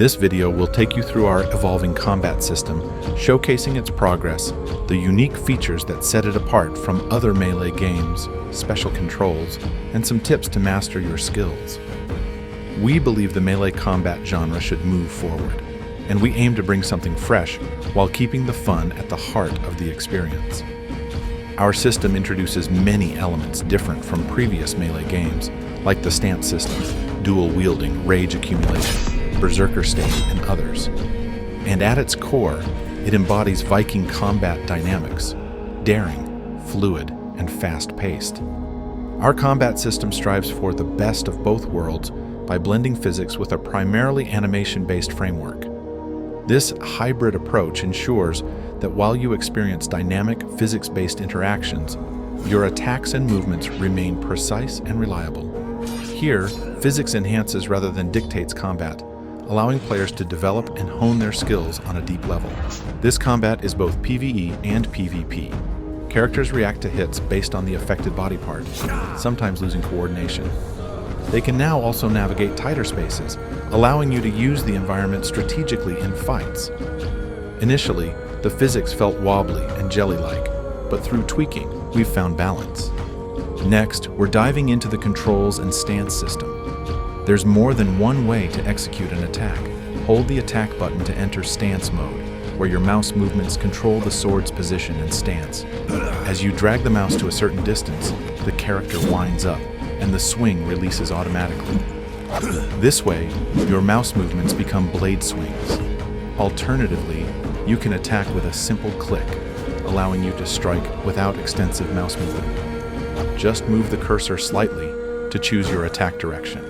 this video, we'll take you through our evolving combat system, showcasing its progress, the unique features that set it apart from other melee games, special controls, and some tips to master your skills. We believe the melee combat genre should move forward, and we aim to bring something fresh while keeping the fun at the heart of the experience. Our system introduces many elements different from previous melee games, like the stance system, dual wielding, rage accumulation, Berserker state, and others. And at its core, it embodies Viking combat dynamics, daring, fluid, and fast-paced. Our combat system strives for the best of both worlds by blending physics with a primarily animation-based framework. This hybrid approach ensures that while you experience dynamic, physics-based interactions, your attacks and movements remain precise and reliable. Here, physics enhances rather than dictates combat, allowing players to develop and hone their skills on a deep level. This combat is both PvE and PvP. Characters react to hits based on the affected body part, sometimes losing coordination. They can now also navigate tighter spaces, allowing you to use the environment strategically in fights. Initially, the physics felt wobbly and jelly-like, but through tweaking, we've found balance. Next, we're diving into the controls and stance system. There's more than one way to execute an attack. Hold the attack button to enter stance mode, where your mouse movements control the sword's position and stance. As you drag the mouse to a certain distance, the character winds up, and the swing releases automatically. This way, your mouse movements become blade swings. Alternatively, you can attack with a simple click, allowing you to strike without extensive mouse movement. Just move the cursor slightly to choose your attack direction.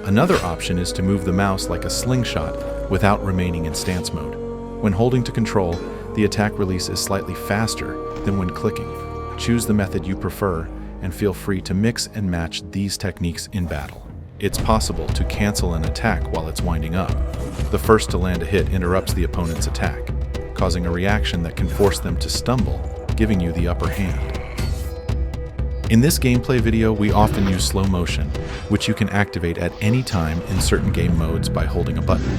Another option is to move the mouse like a slingshot without remaining in stance mode. When holding to control, the attack release is slightly faster than when clicking. Choose the method you prefer and feel free to mix and match these techniques in battle. It's possible to cancel an attack while it's winding up. The first to land a hit interrupts the opponent's attack, causing a reaction that can force them to stumble, giving you the upper hand. In this gameplay video, we often use slow motion, which you can activate at any time in certain game modes by holding a button.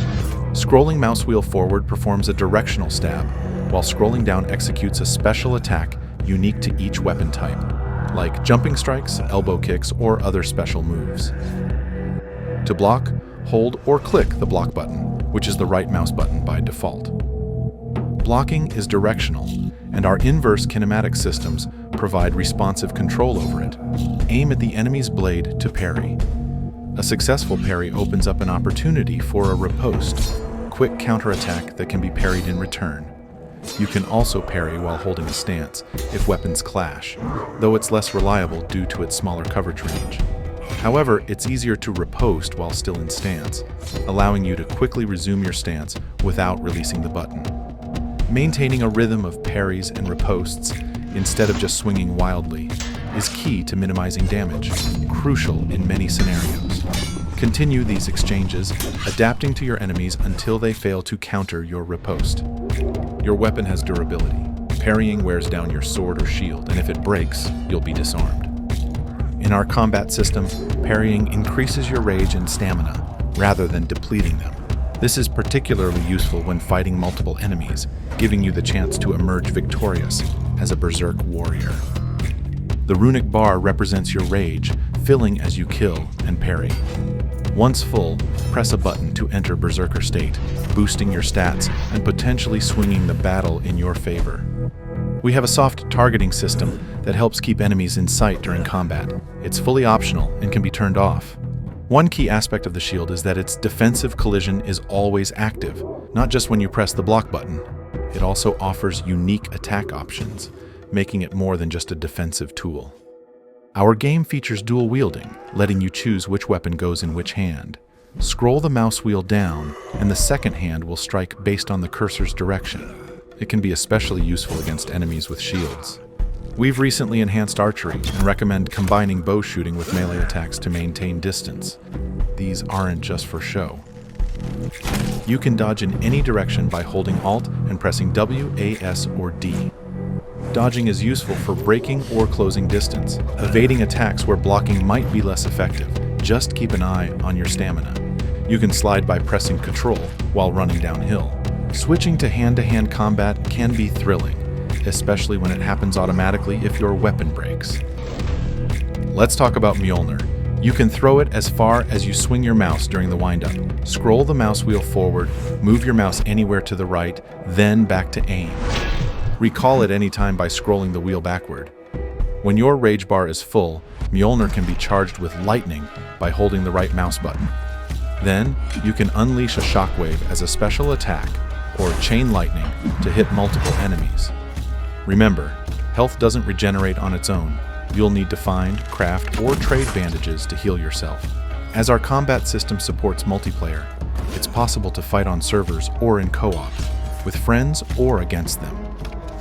Scrolling mouse wheel forward performs a directional stab, while scrolling down executes a special attack unique to each weapon type, like jumping strikes, elbow kicks, or other special moves. To block, hold or click the block button, which is the right mouse button by default. Blocking is directional, and our inverse kinematic systems provide responsive control over it. Aim at the enemy's blade to parry. A successful parry opens up an opportunity for a riposte, quick counterattack that can be parried in return. You can also parry while holding a stance if weapons clash, though it's less reliable due to its smaller coverage range. However, it's easier to riposte while still in stance, allowing you to quickly resume your stance without releasing the button. Maintaining a rhythm of parries and ripostes, instead of just swinging wildly, is key to minimizing damage, crucial in many scenarios. Continue these exchanges, adapting to your enemies until they fail to counter your riposte. Your weapon has durability. Parrying wears down your sword or shield, and if it breaks, you'll be disarmed. In our combat system, parrying increases your rage and stamina, rather than depleting them. This is particularly useful when fighting multiple enemies, giving you the chance to emerge victorious as a Berserk warrior. The runic bar represents your rage, filling as you kill and parry. Once full, press a button to enter Berserker state, boosting your stats and potentially swinging the battle in your favor. We have a soft targeting system that helps keep enemies in sight during combat. It's fully optional and can be turned off. One key aspect of the shield is that its defensive collision is always active, not just when you press the block button. It also offers unique attack options, making it more than just a defensive tool. Our game features dual wielding, letting you choose which weapon goes in which hand. Scroll the mouse wheel down, and the second hand will strike based on the cursor's direction. It can be especially useful against enemies with shields. We've recently enhanced archery and recommend combining bow shooting with melee attacks to maintain distance. These aren't just for show. You can dodge in any direction by holding Alt and pressing W, A, S, or D. Dodging is useful for breaking or closing distance, evading attacks where blocking might be less effective. Just keep an eye on your stamina. You can slide by pressing Ctrl while running downhill. Switching to hand-to-hand combat can be thrilling, especially when it happens automatically if your weapon breaks. Let's talk about Mjolnir. You can throw it as far as you swing your mouse during the wind-up. Scroll the mouse wheel forward, move your mouse anywhere to the right, then back to aim. Recall at any time by scrolling the wheel backward. When your rage bar is full, Mjolnir can be charged with lightning by holding the right mouse button. Then, you can unleash a shockwave as a special attack, or chain lightning to hit multiple enemies. Remember, health doesn't regenerate on its own. You'll need to find, craft, or trade bandages to heal yourself. As our combat system supports multiplayer, it's possible to fight on servers or in co-op, with friends or against them.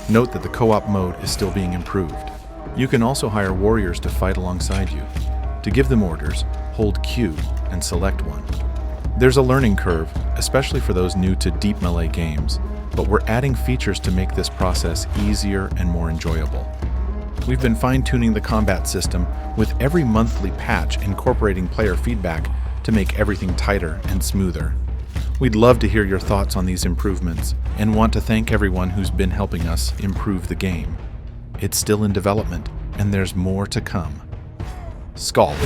Note that the co-op mode is still being improved. You can also hire warriors to fight alongside you. To give them orders, hold Q and select one. There's a learning curve, especially for those new to deep melee games, but we're adding features to make this process easier and more enjoyable. We've been fine-tuning the combat system with every monthly patch incorporating player feedback to make everything tighter and smoother. We'd love to hear your thoughts on these improvements and want to thank everyone who's been helping us improve the game. It's still in development, and there's more to come. Skugga.